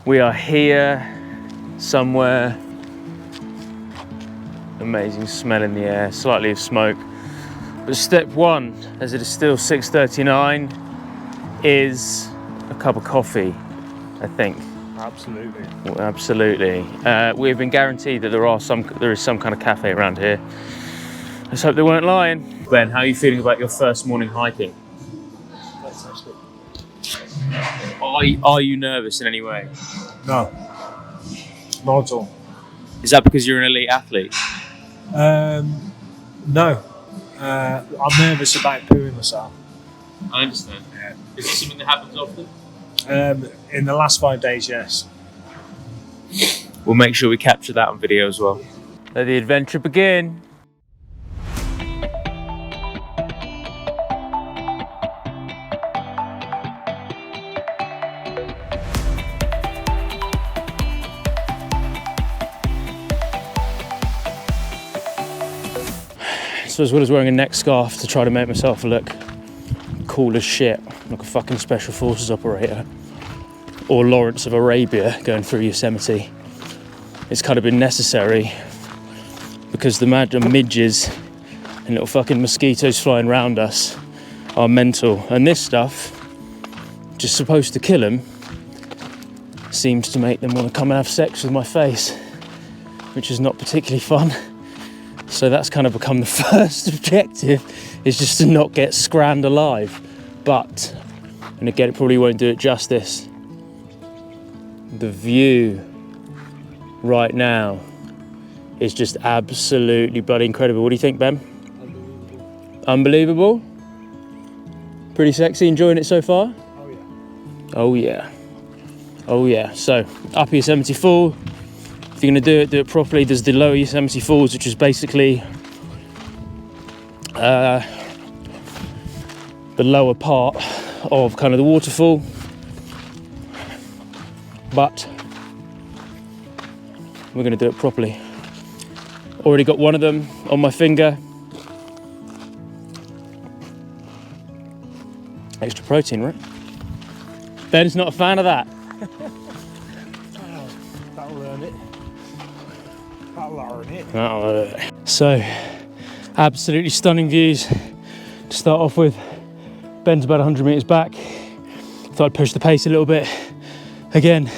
We are here somewhere. Amazing smell in the air, slightly of smoke. But step one, as it is still 6:39, is a cup of coffee, I think. Absolutely. Well, absolutely. We've been guaranteed that there is some kind of cafe around here. Let's hope they weren't lying. Ben, how are you feeling about your first morning hiking? That sounds good. Are you nervous in any way? No, not at all. Is that because you're an elite athlete? No. I'm nervous about pooing myself. I understand. Yeah. Is this something that happens often? In the last 5 days, yes. We'll make sure we capture that on video as well. Let the adventure begin. So as well as wearing a neck scarf to try to make myself look cool as shit, like a fucking special forces operator, or Lawrence of Arabia going through Yosemite, it's kind of been necessary because the midges and little fucking mosquitoes flying around us are mental, and this stuff, just supposed to kill them, seems to make them want to come and have sex with my face, which is not particularly fun. So that's kind of become the first objective, is just to not get scrammed alive. But, and again, it probably won't do it justice, the view right now is just absolutely bloody incredible. What do you think, Ben? Unbelievable? Pretty sexy, enjoying it so far? Oh yeah. Oh yeah. Oh yeah. So, Upper Yosemite Fall. If you're going to do it properly. There's the Lower Yosemite Falls, which is basically the lower part of kind of the waterfall. But we're going to do it properly. Already got one of them on my finger. Extra protein, right? Ben's not a fan of that. That'll learn it. So, absolutely stunning views to start off with. Ben's about 100 meters back. Thought I'd push the pace a little bit. Again,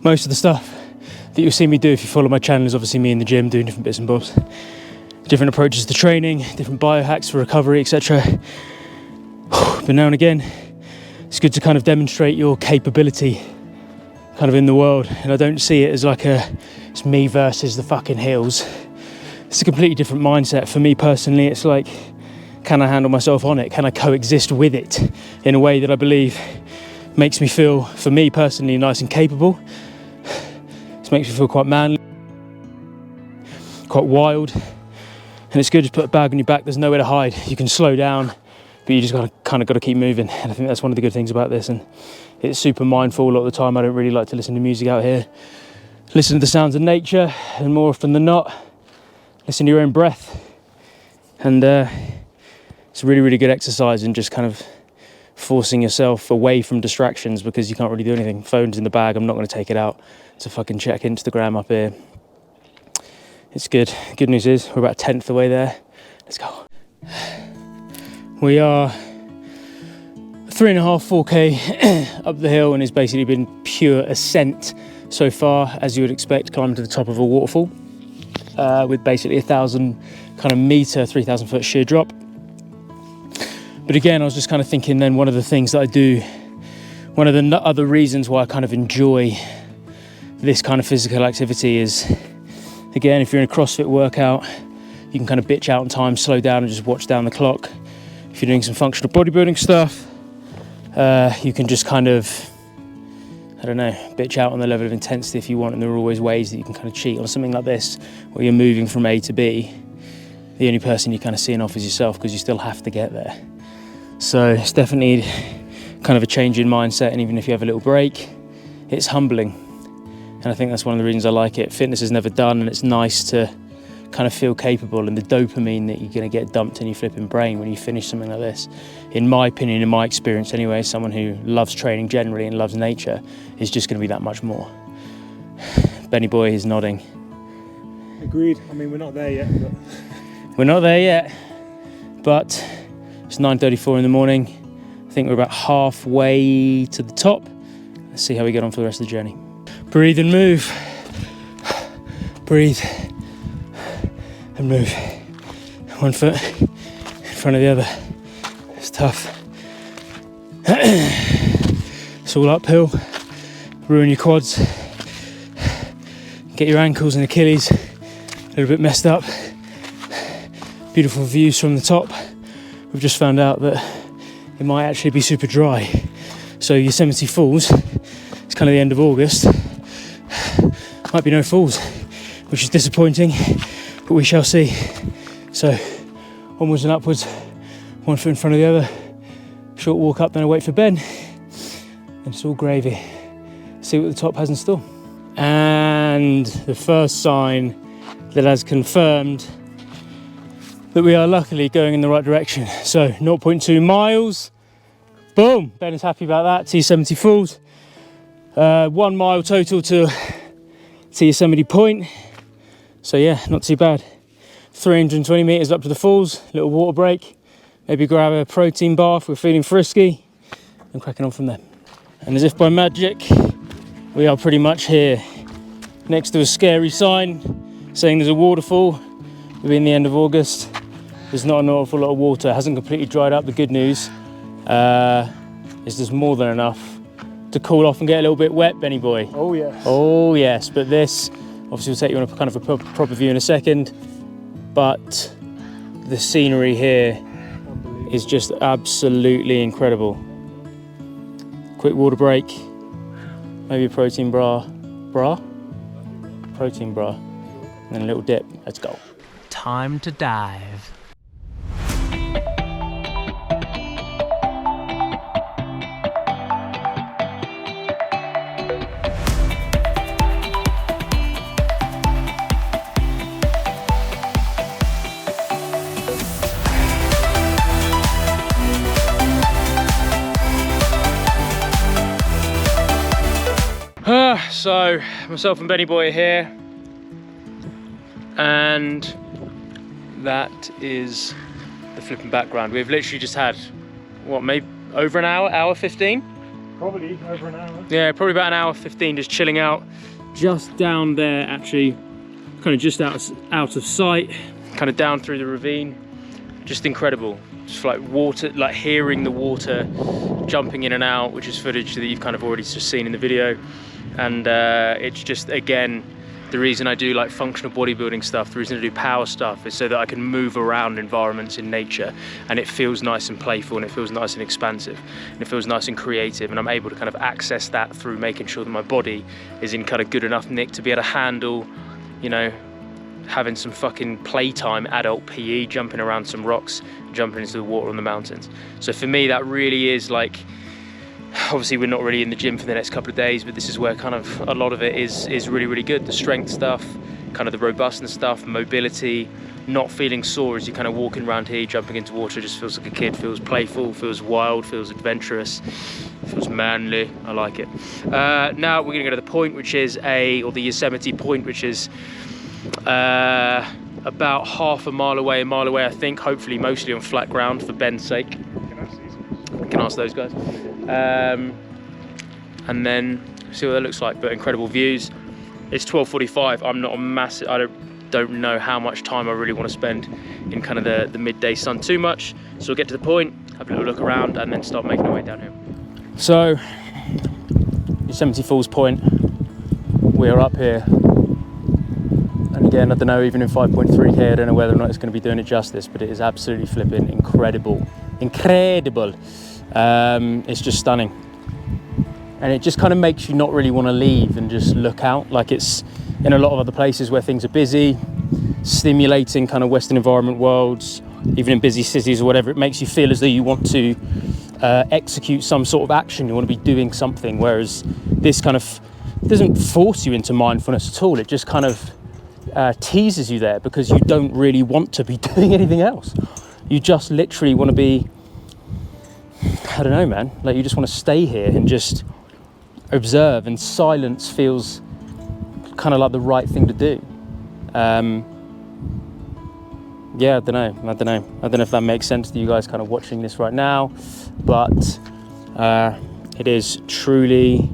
most of the stuff that you'll see me do if you follow my channel is obviously me in the gym doing different bits and bobs. Different approaches to training, different biohacks for recovery, etc. But now and again, it's good to kind of demonstrate your capability kind of in the world, and I don't see it as like it's me versus the fucking hills. It's a completely different mindset. For me personally, it's like, can I handle myself on it? Can I coexist with it in a way that I believe makes me feel, for me personally, nice and capable? This makes me feel quite manly, quite wild, and it's good to put a bag on your back. There's nowhere to hide. You can slow down, but you just got to keep moving, and I think that's one of the good things about this. And it's super mindful a lot of the time. I don't really like to listen to music out here. Listen to the sounds of nature, and more often than not, listen to your own breath. And it's a really, really good exercise in just kind of forcing yourself away from distractions, because you can't really do anything. Phone's in the bag. I'm not going to take it out to fucking check Instagram up here. It's good. Good news is we're about 1/10 the way there. Let's go. We are 3.5, 4K up the hill, and it's basically been pure ascent so far, as you would expect, climbing to the top of a waterfall with basically 1,000 kind of meter, 3,000 foot sheer drop. But again, I was just kind of thinking then, one of the things that I do, one of the other reasons why I kind of enjoy this kind of physical activity is, again, if you're in a CrossFit workout, you can kind of bitch out on time, slow down and just watch down the clock. If you're doing some functional bodybuilding stuff, you can just kind of, I don't know, bitch out on the level of intensity if you want, and there are always ways that you can kind of cheat. On something like this, where you're moving from A to B, the only person you're kind of seeing off is yourself, because you still have to get there. So it's definitely kind of a change in mindset, and even if you have a little break, it's humbling. And I think that's one of the reasons I like it. Fitness is never done, and it's nice to kind of feel capable, and the dopamine that you're going to get dumped in your flipping brain when you finish something like this, in my opinion, in my experience anyway, someone who loves training generally and loves nature, is just going to be that much more. Benny boy is nodding. Agreed. I mean, we're not there yet, but... We're not there yet, but it's 9:34 in the morning. I think we're about halfway to the top. Let's see how we get on for the rest of the journey. Breathe and move. Breathe and move. One foot in front of the other. It's tough. It's all uphill. Ruin your quads. Get your ankles and Achilles a little bit messed up. Beautiful views from the top. We've just found out that it might actually be super dry. So Yosemite Falls, it's kind of the end of August. Might be no falls, which is disappointing, but we shall see. So onwards and upwards, one foot in front of the other. Short walk up, then I wait for Ben. And it's all gravy. See what the top has in store. And the first sign that has confirmed that we are luckily going in the right direction. So 0.2 miles. Boom, Ben is happy about that. Yosemite Falls. 1 mile total to Yosemite Point. So yeah, not too bad. 320 meters up to the falls, little water break. Maybe grab a protein bar if we're feeling frisky, and cracking on from there. And as if by magic, we are pretty much here. Next to a scary sign saying there's a waterfall. We're in the end of August. There's not an awful lot of water. It hasn't completely dried up. The good news is there's more than enough to cool off and get a little bit wet, Benny boy. Oh yes. Oh yes, but this, obviously we'll take you on a kind of a proper view in a second, but the scenery here is just absolutely incredible. Quick water break, maybe a protein protein bra, and then a little dip. Let's go. Time to dive. So myself and Benny boy are here, and that is the flipping background. We've literally just had, what, maybe over an hour 15? Probably over an hour. Yeah, probably about an hour 15, just chilling out, just down there actually, kind of just out of sight, kind of down through the ravine. Just incredible. Just like water, like hearing the water jumping in and out, which is footage that you've kind of already just seen in the video. And it's just, again, the reason I do like functional bodybuilding stuff, the reason I do power stuff, is so that I can move around environments in nature, and it feels nice and playful, and it feels nice and expansive, and it feels nice and creative, and I'm able to kind of access that through making sure that my body is in kind of good enough nick to be able to handle, you know, having some fucking playtime adult PE, jumping around some rocks, jumping into the water on the mountains. So for me, that really is like, obviously we're not really in the gym for the next couple of days, but this is where kind of a lot of it is really, really good. The strength stuff, kind of the robustness stuff, mobility, not feeling sore as you're kind of walking around here, jumping into water, just feels like a kid, feels playful, feels wild, feels adventurous, feels manly. I like it. Now we're gonna go to the point, which is or the Yosemite Point, which is about half a mile away I think, hopefully mostly on flat ground for Ben's sake. We can ask those guys. And then see what that looks like, but incredible views. It's 12:45. I'm not a massive, I don't know how much time I really want to spend in kind of the midday sun too much, so we'll get to the point, have a little look around, and then start making our way down here. So Yosemite Falls Point, we are up here, and again, I don't know, even in 5.3k, I don't know whether or not it's going to be doing it justice, but it is absolutely flipping incredible. It's just stunning, and it just kind of makes you not really want to leave and just look out. Like it's in a lot of other places where things are busy, stimulating kind of Western environment worlds, even in busy cities or whatever, it makes you feel as though you want to execute some sort of action, you want to be doing something, whereas this kind of doesn't force you into mindfulness at all. It just kind of, teases you there, because you don't really want to be doing anything else. You just literally want to be, I don't know, man, like you just want to stay here and just observe, and silence feels kind of like the right thing to do. Yeah, I don't know if that makes sense to you guys kind of watching this right now, but it is truly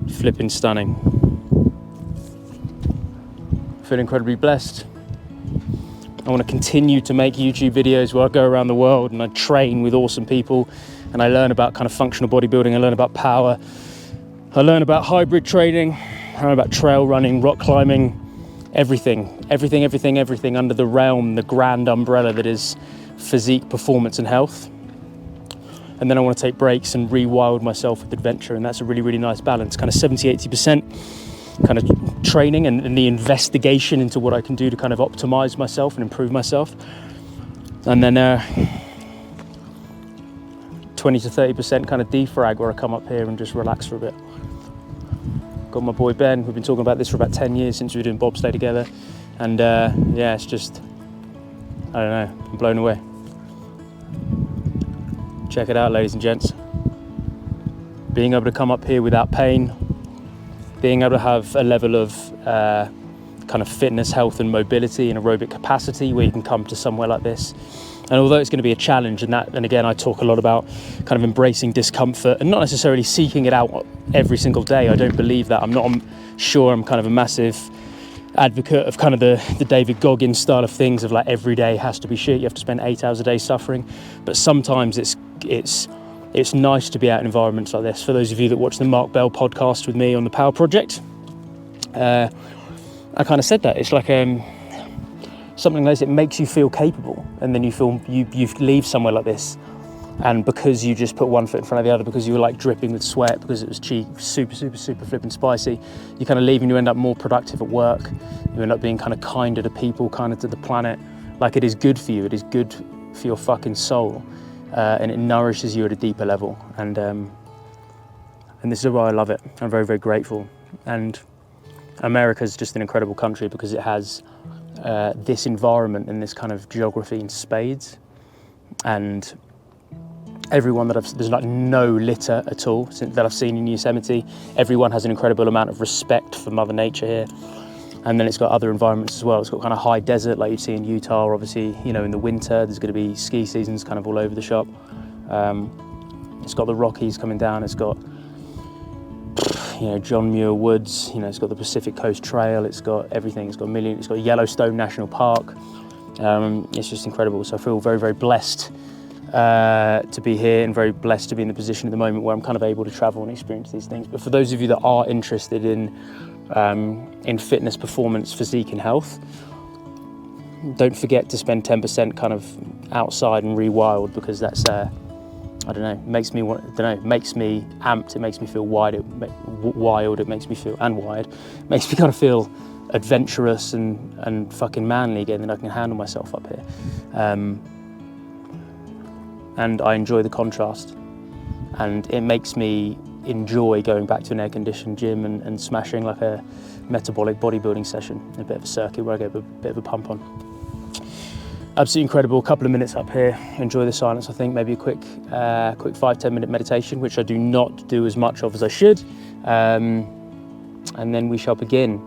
flipping stunning. I feel incredibly blessed. I want to continue to make YouTube videos where I go around the world and I train with awesome people, and I learn about kind of functional bodybuilding, I learn about power, I learn about hybrid training, I learn about trail running, rock climbing, everything under the realm, the grand umbrella that is physique, performance and health. And then I want to take breaks and rewild myself with adventure, and that's a really nice balance, kind of 70-80% kind of training and the investigation into what I can do to kind of optimize myself and improve myself, and then 20-30% kind of defrag, where I come up here and just relax for a bit. Got my boy Ben, we've been talking about this for about 10 years since we were doing bobsleigh together, and yeah, it's just, I don't know, I'm blown away. Check it out, ladies and gents. Being able to come up here without pain, being able to have a level of kind of fitness, health and mobility and aerobic capacity where you can come to somewhere like this. And although it's going to be a challenge, and again, I talk a lot about kind of embracing discomfort and not necessarily seeking it out every single day. I don't believe that. I'm sure I'm kind of a massive advocate of kind of the David Goggins style of things, of like every day has to be shit. You have to spend 8 hours a day suffering. But sometimes it's nice to be out in environments like this. For those of you that watch the Mark Bell podcast with me on the Power Project, I kind of said that. It's like something like this, it makes you feel capable, and then you feel you leave somewhere like this, and because you just put one foot in front of the other, because you were like dripping with sweat, because it was cheap, super flipping spicy, you kind of leave and you end up more productive at work. You end up being kind of kinder to people, kinder to the planet. Like, it is good for you, it is good for your fucking soul, and it nourishes you at a deeper level, and this is why I love it. I'm very grateful. And America's just an incredible country because it has this environment and this kind of geography in spades. And everyone there's like no litter at all that I've seen in Yosemite. Everyone has an incredible amount of respect for Mother Nature here. And then it's got other environments as well. It's got kind of high desert like you see in Utah. Obviously, you know, in the winter there's going to be ski seasons kind of all over the shop. It's got the Rockies coming down. It's got, you know, John Muir Woods. You know, it's got the Pacific Coast Trail. It's got everything. It's got Yellowstone National Park. It's just incredible. So I feel very blessed to be here, and very blessed to be in the position at the moment where I'm kind of able to travel and experience these things. But for those of you that are interested in fitness, performance, physique and health, don't forget to spend 10% kind of outside and rewild, because that's I don't know, makes me amped, it makes me feel wild, it makes me feel, and wired, it makes me kind of feel adventurous and fucking manly again, that I can handle myself up here. And I enjoy the contrast, and it makes me enjoy going back to an air-conditioned gym and smashing like a metabolic bodybuilding session, a bit of a circuit where I get a bit of a pump on. Absolutely incredible. A couple of minutes up here, enjoy the silence. I think maybe a quick 5-10 minute meditation, which I do not do as much of as I should, and then we shall begin.